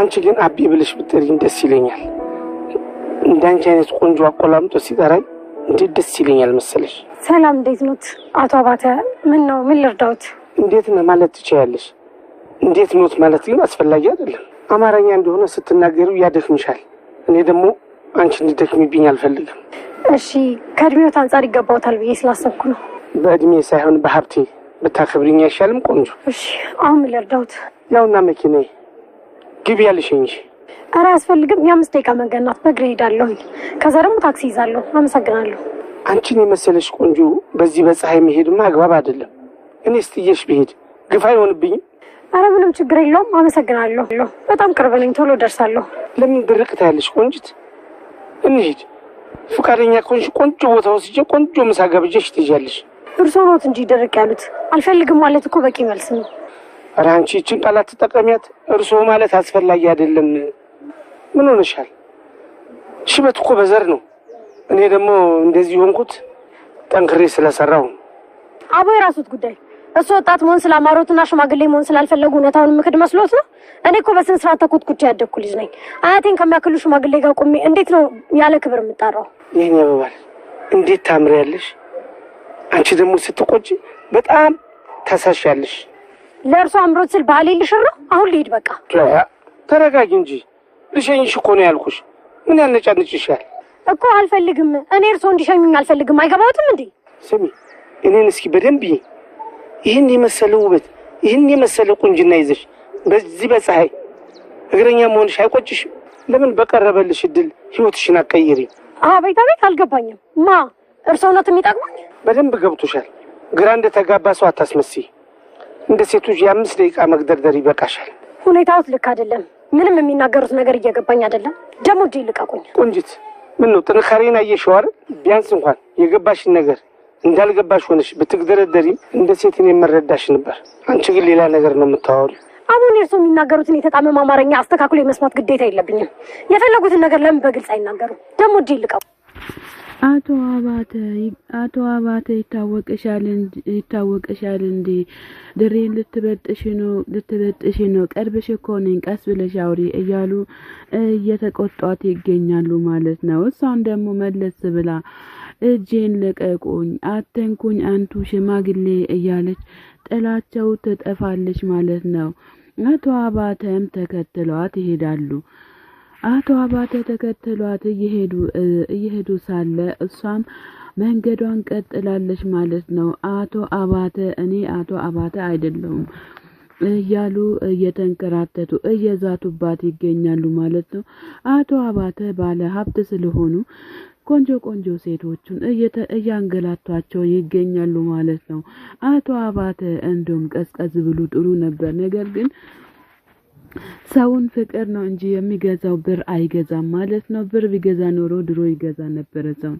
አንቺ ግን አቢ ብለሽ ብትጠሪኝ ደስ ይለኛል። እንዳንቺ አይነት ቆንጆ አቆላምጦ ሲጠራኝ እንዴት ደስ ይለኛል መሰለሽ። ሰላም፣ እንዴት ኖት አቶ አባተ? ምን ነው? ምን ልርዳዎት? እንዴት ነው ማለት ትችያለሽ። እንዴት ኖት ማለት ግን አስፈላጊ አይደለም። አማርኛ እንደሆነ ስትናገሩ ያደክምሻል። እኔ ደግሞ አንቺ እንድትደክሚብኝ አልፈልግም። እሺ፣ ከእድሜዎት አንጻር ይገባዎታል ብዬ ስላሰብኩ ነው። በእድሜ ሳይሆን በሀብቴ ብታከብሪኝ አይሻልም? ቆንጆ። እሺ፣ አሁን ምን ልርዳዎት? ያውና መኪናዬ ግቢ ያልሽ እንጂ። ኧረ አያስፈልግም። የ5 ደቂቃ መንገድ ናት። በእግሬ እሄዳለሁኝ። ከዛ ደግሞ ታክሲ ይዛለሁ። አመሰግናለሁ። አንቺን የመሰለሽ ቆንጆ በዚህ በፀሐይ መሄድማ አግባብ አይደለም። እኔስ ጥዬሽ ብሄድ ግፍ አይሆንብኝም? ኧረ ምንም ችግር የለውም። አመሰግናለሁ። በጣም ቅርብ ነኝ። ቶሎ ደርሳለሁ። ለምን ድርቅ ታያለሽ? ቆንጅት፣ እንሂድ። ፈቃደኛ ከሆንሽ ቆንጆ ቦታ ወስጄ ቆንጆ ምሳ ጋብዤሽ ትይዣለሽ። እርስዎ ኖት እንጂ ድርቅ ያሉት። አልፈልግም ማለት እኮ በቂ መልስ ነው። ኧረ አንቺ ይህችን ቃላት ትጠቀሚያት። እርስዎ ማለት አስፈላጊ አይደለም። ምን ሆነሻል? ሽበት እኮ በዘር ነው። እኔ ደግሞ እንደዚህ ሆንኩት ጠንክሬ ስለሰራሁ። አቦ የራሱት ጉዳይ። እሱ ወጣት መሆን ስላማሮትና ሽማግሌ መሆን ስላልፈለጉ እውነታውን ምክድ መስሎት ነው። እኔ እኮ በስነ ስርዓት ተኮትኩቼ ያደግኩ ልጅ ነኝ። አያቴን ከሚያክሉ ሽማግሌ ጋር ቆሜ እንዴት ነው ያለ ክብር የምጣራው? ይህን ያበባል። እንዴት ታምሪያለሽ! አንቺ ደግሞ ስትቆጪ በጣም ታሳሻለሽ። ለእርሱ አምሮት ስል ባህሌ ልሽር ነው። አሁን ልሂድ በቃ። ተረጋጊ እንጂ። ልሸኝሽ እኮ ነው ያልኩሽ። ምን ያነጫንጭሻል? እኮ አልፈልግም። እኔ እርሶ እንዲሸኙኝ አልፈልግም። አይገባዎትም እንዴ? ስሚ፣ እኔን እስኪ በደንብ ይህን የመሰለ ውበት፣ ይህን የመሰለ ቁንጅና ይዘሽ በዚህ በፀሐይ እግረኛ መሆንሽ አይቆጭሽም? ለምን በቀረበልሽ እድል ህይወትሽን አትቀይሪ? አቤት አቤት፣ አልገባኝም። ማ እርሶ ናት የሚጠቅሙኝ? በደንብ ገብቶሻል። ግራ እንደተጋባ ሰው አታስመስይ። እንደ ሴቶች የ5 ደቂቃ መግደርደር ይበቃሻል። ሁኔታዎት ልክ አይደለም። ምንም የሚናገሩት ነገር እየገባኝ አይደለም። ደግሞ እጄ ልቀቁኝ። ቆንጅት፣ ምን ነው ጥንካሬን አየሽው አይደል? ቢያንስ እንኳን የገባሽን ነገር እንዳልገባሽ ሆነሽ ብትግደረደሪም እንደ ሴትን የመረዳሽ ነበር። አንቺ ግን ሌላ ነገር ነው የምታወሪው። አሁን እርሶ የሚናገሩትን የተጣመመ አማርኛ አስተካክሎ የመስማት ግዴታ የለብኝም። የፈለጉትን ነገር ለምን በግልጽ አይናገሩም? ደግሞ እጄ ልቀቁ። አቶ አባተ ይታወቅሻል እንዴ? ድሬን ልትበጥሽ ነው። ቀርብሽ እኮ ነኝ፣ ቀስ ብለሽ አውሪ እያሉ እየተቆጧት ይገኛሉ ማለት ነው። እሷን ደግሞ መለስ ብላ እጄን ልቀቁኝ፣ አተንኩኝ፣ አንቱ ሽማግሌ እያለች ጥላቸው ትጠፋለች ማለት ነው። አቶ አባተም ተከትሏት ይሄዳሉ። አቶ አባተ ተከትሏት እየሄዱ ሳለ እሷም መንገዷን ቀጥላለች ማለት ነው። አቶ አባተ አይደለሁም እያሉ እየተንከራተቱ እየዛቱባት ይገኛሉ ማለት ነው። አቶ አባተ ባለ ሀብት ስለሆኑ ቆንጆ ሴቶቹን እያንገላቷቸው ይገኛሉ ማለት ነው። አቶ አባተ እንደውም ቀዝቀዝ ብሉ ጥሩ ነበር። ነገር ግን ሰውን ፍቅር ነው እንጂ የሚገዛው ብር አይገዛም ማለት ነው። ብር ቢገዛ ኖሮ ድሮ ይገዛ ነበረ ሰውን።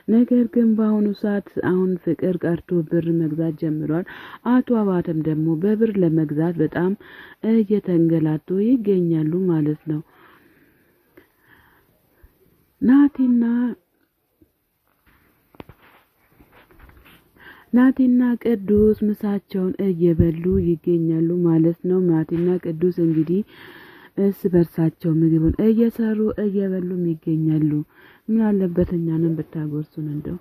ነገር ግን በአሁኑ ሰዓት አሁን ፍቅር ቀርቶ ብር መግዛት ጀምሯል። አቶ አባተም ደግሞ በብር ለመግዛት በጣም እየተንገላቱ ይገኛሉ ማለት ነው። ናቲና ቅዱስ ምሳቸውን እየበሉ ይገኛሉ ማለት ነው። ናቲና ቅዱስ እንግዲህ እርስ በርሳቸው ምግቡን እየሰሩ እየበሉም ይገኛሉ። ምን አለበት እኛንም ብታጎርሱን እንደው።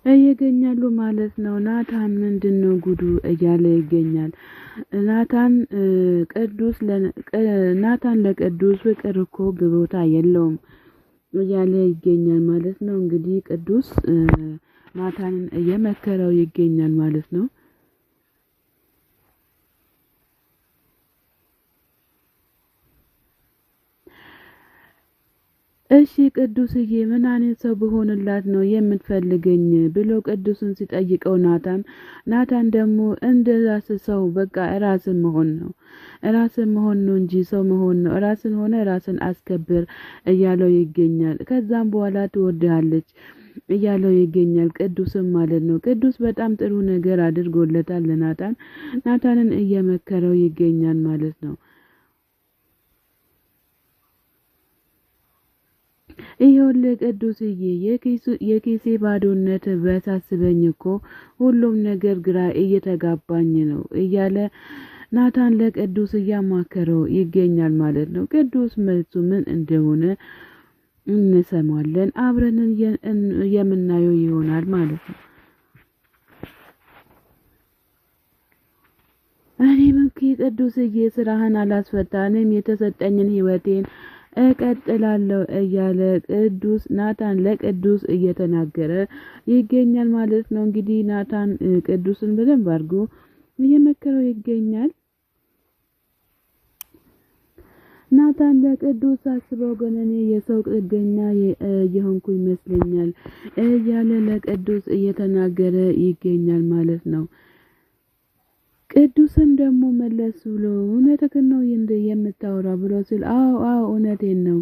ይገኛሉ ማለት ነው። ናታን ምንድነው ጉዱ እያለ ይገኛል። ናታን ለቅዱስ ፍቅር እኮ ቦታ የለውም እያለ ይገኛል ማለት ነው። እንግዲህ ቅዱስ ናታንን እየመከረው ይገኛል ማለት ነው። እሺ ቅዱስዬ ምን አይነት ሰው በሆነላት ነው የምትፈልገኝ ብሎ ቅዱስን ሲጠይቀው ናታን ደግሞ እንደራስ ሰው በቃ ራስን መሆን ነው እንጂ ሰው መሆን ነው። ራስን ሆነ ራስን አስከብር እያለው ይገኛል። ከዛም በኋላ ትወድሃለች እያለው ይገኛል ቅዱስም ማለት ነው። ቅዱስ በጣም ጥሩ ነገር አድርጎለታል ለናታን ናታንን እየመከረው ይገኛል ማለት ነው። ይኸውልህ ቅዱስዬ የኪሴ ባዶነት በሳስበኝ እኮ ሁሉም ነገር ግራ እየተጋባኝ ነው እያለ ናታን ለቅዱስ እያማከረው ይገኛል ማለት ነው። ቅዱስ መልሱ ምን እንደሆነ እንሰማለን፣ አብረን የምናየው ይሆናል ማለት ነው። እኔም ቅዱስዬ ስራህን አላስፈታንም የተሰጠኝን ህይወቴን እቀጥላለሁ እያለ ቅዱስ ናታን ለቅዱስ እየተናገረ ይገኛል ማለት ነው። እንግዲህ ናታን ቅዱስን በደንብ አድርጎ እየመከረው ይገኛል። ናታን ለቅዱስ አስበው ግን እኔ የሰው ጥገኛ የሆንኩ ይመስለኛል እያለ ለቅዱስ እየተናገረ ይገኛል ማለት ነው። ቅዱስም ደግሞ መለስ ብሎ እውነትህን ነው የምታወራ ብሎ ሲል አዎ እውነቴን ነው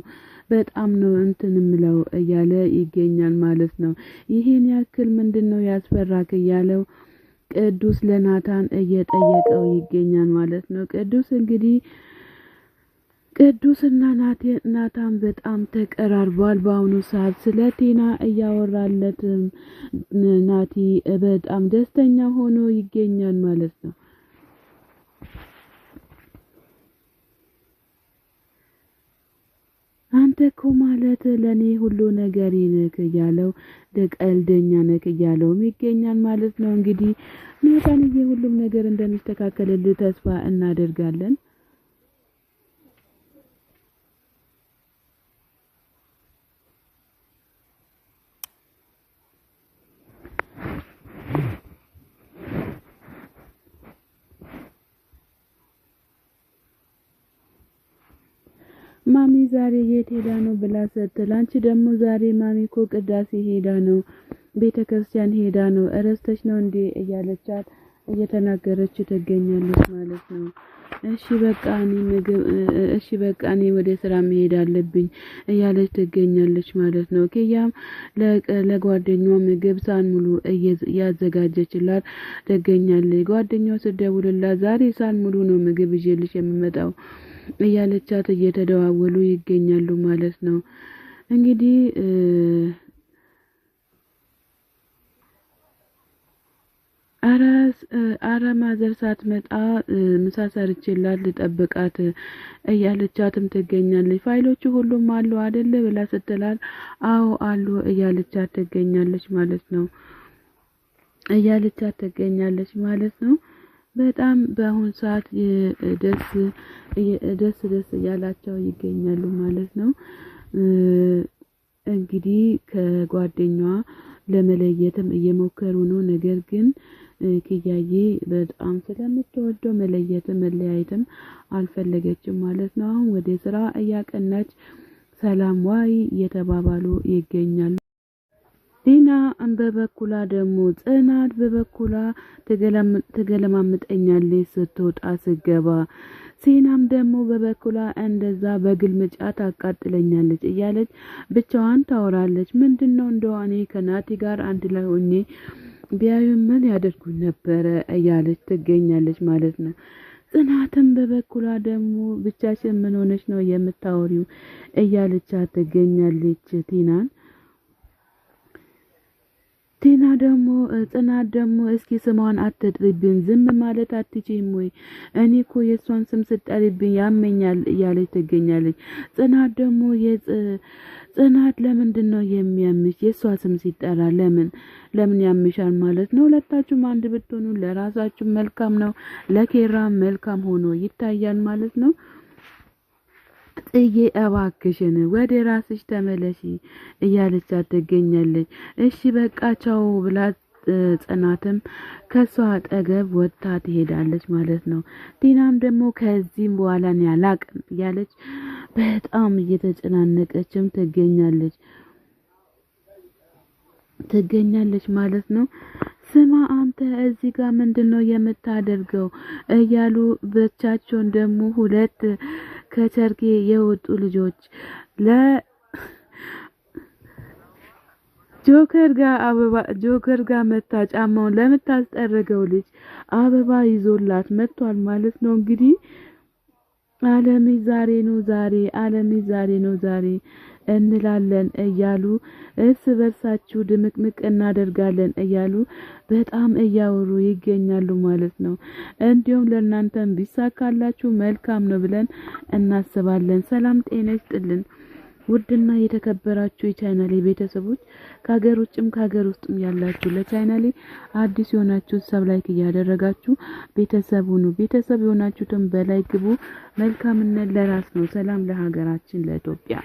በጣም ነው እንትን ምለው እያለ ይገኛል ማለት ነው። ይሄን ያክል ምንድነው ያስፈራክ እያለው ቅዱስ ለናታን እየጠየቀው ይገኛል ማለት ነው። ቅዱስ እንግዲህ ቅዱስና ናታን በጣም ተቀራርቧል። በአሁኑ ሰዓት ስለ ቴና እያወራለት ናቲ በጣም ደስተኛ ሆኖ ይገኛል ማለት ነው። አንተ እኮ ማለት ለኔ ሁሉ ነገር ነክ እያለው ቀልደኛ ነክ እያለው ይገኛል ማለት ነው። እንግዲህ ናታንዬ ሁሉም ነገር እንደሚስተካከልልህ ተስፋ እናደርጋለን። ማሚ ዛሬ የት ሄዳ ነው ብላ ስትል አንቺ ደግሞ ዛሬ ማሚ እኮ ቅዳሴ ሄዳ ነው ቤተክርስቲያን ሄዳ ነው እረስተሽ ነው እንዴ እያለቻት እየተናገረች ትገኛለች ማለት ነው። እሺ በቃ እኔ ወደ ስራ መሄድ አለብኝ እያለች ትገኛለች ማለት ነው። ኪያም ለጓደኛዋ ምግብ ሳን ሙሉ እያዘጋጀችላት ትገኛለች። ጓደኛዋ ስትደውልላት ዛሬ ሳን ሙሉ ነው ምግብ ይዤልሽ የምመጣው እያለቻት እየተደዋወሉ ይገኛሉ ማለት ነው። እንግዲህ አረ ማዘር ሳትመጣ ምሳ ሰርቼላት ልጠብቃት እያለቻትም ትገኛለች። ፋይሎቹ ሁሉም አሉ አይደል ብላ ስትላል አዎ አሉ እያለቻት ትገኛለች ማለት ነው። በጣም በአሁን ሰዓት ደስ እያላቸው ይገኛሉ ማለት ነው። እንግዲህ ከጓደኛዋ ለመለየትም እየሞከሩ ነው። ነገር ግን ኪያዬ በጣም ስለምትወደው መለያየትም አልፈለገችም ማለት ነው። አሁን ወደ ስራ እያቀናች ሰላም ዋይ እየተባባሉ ይገኛሉ። ዲና በበኩላ ደግሞ ጽናት በበኩላ ትገለማምጠኛለች ስትወጣ ስገባ፣ ሴናም ደግሞ በበኩላ እንደዛ በግልምጫ ታቃጥለኛለች እያለች ብቻዋን ታወራለች። ምንድነው እንደሆነ ከናቲ ጋር አንድ ላይ ሆኜ ቢያዩ ምን ያደርጉኝ ነበረ እያለች ትገኛለች ማለት ነው። ጽናትም በበኩላ ደግሞ ብቻሽን ምን ሆነሽ ነው የምታወሪው እያለቻት ትገኛለች ቲና ደግሞ ጽናት ደግሞ እስኪ ስሟን አትጥሪብኝ፣ ዝም ማለት አትችይም ወይ? እኔ እኮ የእሷን ስም ስጠሪብኝ ያመኛል እያለች ትገኛለች። ጽናት ደግሞ ጽናት ለምንድን ነው የሚያምሽ? የእሷ ስም ሲጠራ ለምን ያምሻል ማለት ነው? ሁለታችሁም አንድ ብትሆኑ ለራሳችሁ መልካም ነው፣ ለኬራ መልካም ሆኖ ይታያል ማለት ነው። ጥዬ እባክሽን ወደ ራስሽ ተመለሺ እያለቻት ትገኛለች። እሺ በቃ ቻው ብላ ጽናትም ከሷ አጠገብ ወጥታ ትሄዳለች ማለት ነው። ቲናም ደግሞ ከዚህም በኋላ ያላቅም እያለች በጣም እየተጨናነቀችም ትገኛለች ማለት ነው። ስማ አንተ እዚህ ጋር ምንድነው የምታደርገው እያሉ ብቻቸውን ደግሞ ሁለት ከቸርኬ የወጡ ልጆች ጆከር ጋር መታ ጫማውን ለምታስጠረገው ልጅ አበባ ይዞላት መጥቷል ማለት ነው። እንግዲህ ዓለም ዛሬ ነው ዛሬ እንላለን እያሉ እርስ በርሳችሁ ድምቅምቅ እናደርጋለን እያሉ በጣም እያወሩ ይገኛሉ ማለት ነው። እንዲሁም ለእናንተም ቢሳካላችሁ መልካም ነው ብለን እናስባለን። ሰላም ጤና ይስጥልን። ውድና የተከበራችሁ የቻናሌ ቤተሰቦች ከሀገር ውጭም ከሀገር ውስጥም ያላችሁ ለቻናሌ አዲስ የሆናችሁ ሰብስክራይብ እያደረጋችሁ ቤተሰብ ሁኑ። ቤተሰብ የሆናችሁትን በላይ ግቡ። መልካምነት ለራስ ነው። ሰላም ለሀገራችን ለኢትዮጵያ።